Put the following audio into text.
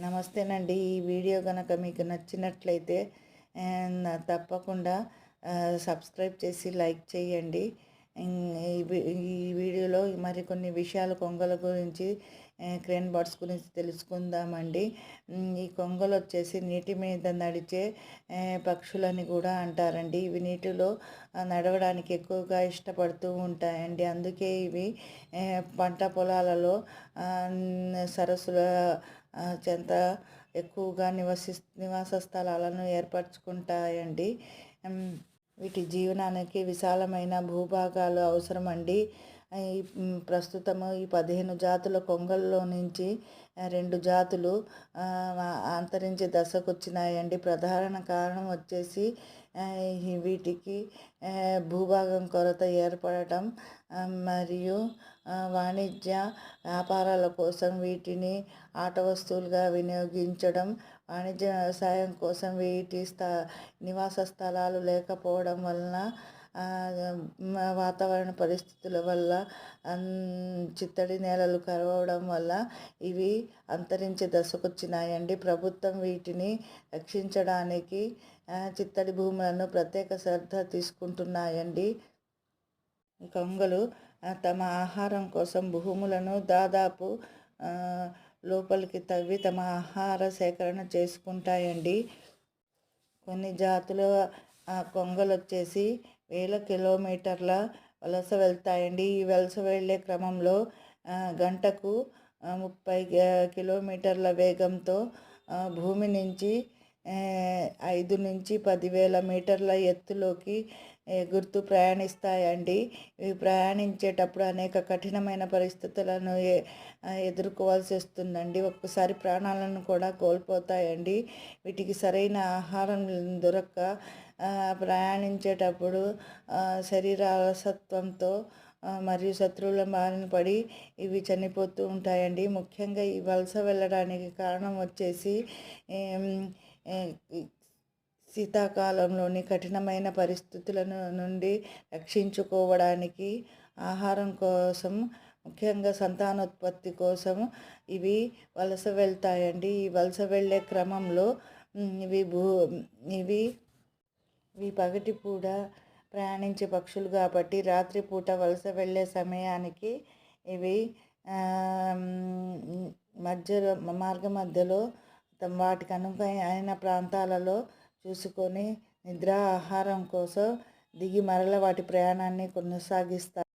నమస్తేనండి. ఈ వీడియో గనక మీకు నచ్చినట్లయితే తప్పకుండా సబ్స్క్రైబ్ చేసి లైక్ చేయండి. ఈ వీడియోలో మరికొన్ని విషయాలు కొంగల గురించి, క్రేన్ బర్డ్స్ గురించి తెలుసుకుందామండి. ఈ కొంగలు వచ్చేసి నీటి మీద నడిచే పక్షులని కూడా అంటారండి. ఇవి నీటిలో నడవడానికి ఎక్కువగా ఇష్టపడుతూ ఉంటాయండి. అందుకే ఇవి పంట పొలాలలో, సరస్సుల చెంత ఎక్కువగా నివాస స్థలాలను ఏర్పరచుకుంటాయండి. వీటి జీవనానికి విశాలమైన భూభాగాలు అవసరమండి. ప్రస్తుతము ఈ 15 జాతుల కొంగల్లో నుంచి 2 జాతులు అంతరించే దశకు వచ్చినాయండి. ప్రధాన కారణం వచ్చేసి వీటికి భూభాగం కొరత ఏర్పడటం, మరియు వాణిజ్య వ్యాపారాల కోసం వీటిని ఆట వస్తువులుగా వినియోగించడం, వాణిజ్య వ్యవసాయం కోసం వీటి నివాస స్థలాలు లేకపోవడం వలన, వాతావరణ పరిస్థితుల వల్ల, చిత్తడి నేలలు కరవడం వల్ల ఇవి అంతరించే దశకు వచ్చినాయండి. ప్రభుత్వం వీటిని రక్షించడానికి చిత్తడి భూములను ప్రత్యేక శ్రద్ధ తీసుకుంటున్నాయండి. కొంగలు తమ ఆహారం కోసం భూములను దాదాపు లోపలికి తవ్వి తమ ఆహార సేకరణ చేసుకుంటాయండి. కొన్ని జాతుల కొంగలు వచ్చేసి వేల కిలోమీటర్ల వలస వెళ్తాయండి. ఈ వలస వెళ్ళే క్రమంలో గంటకు 30 కిలోమీటర్ల వేగంతో భూమి నుంచి 5 నుంచి 10,000 మీటర్ల ఎత్తులోకి ఎగురుతూ ప్రయాణిస్తాయండి. ఇవి ప్రయాణించేటప్పుడు అనేక కఠినమైన పరిస్థితులను ఎదుర్కోవాల్సి వస్తుందండి. ఒక్కసారి ప్రాణాలను కూడా కోల్పోతాయండి. వీటికి సరైన ఆహారం దొరక్క ప్రయాణించేటప్పుడు శరీర అలసత్వంతో మరియు శత్రువుల బారిన పడి ఇవి చనిపోతూ ఉంటాయండి. ముఖ్యంగా ఈ వలస వెళ్ళడానికి కారణం వచ్చేసి శీతాకాలంలోని కఠినమైన పరిస్థితుల నుండి రక్షించుకోవడానికి, ఆహారం కోసం, ముఖ్యంగా సంతానోత్పత్తి కోసం ఇవి వలస వెళ్తాయండి. ఈ వలస వెళ్ళే క్రమంలో ఇవి పగటిపూట ప్రయాణించే పక్షులు కాబట్టి రాత్రిపూట వలస వెళ్ళే సమయానికి ఇవి మార్గ మధ్యలో వాటికి అనువైన ప్రాంతాలలో చూసుకొని నిద్ర, ఆహారం కోసం దిగి మరల వాటి ప్రయాణాన్ని కొనసాగిస్తాయి.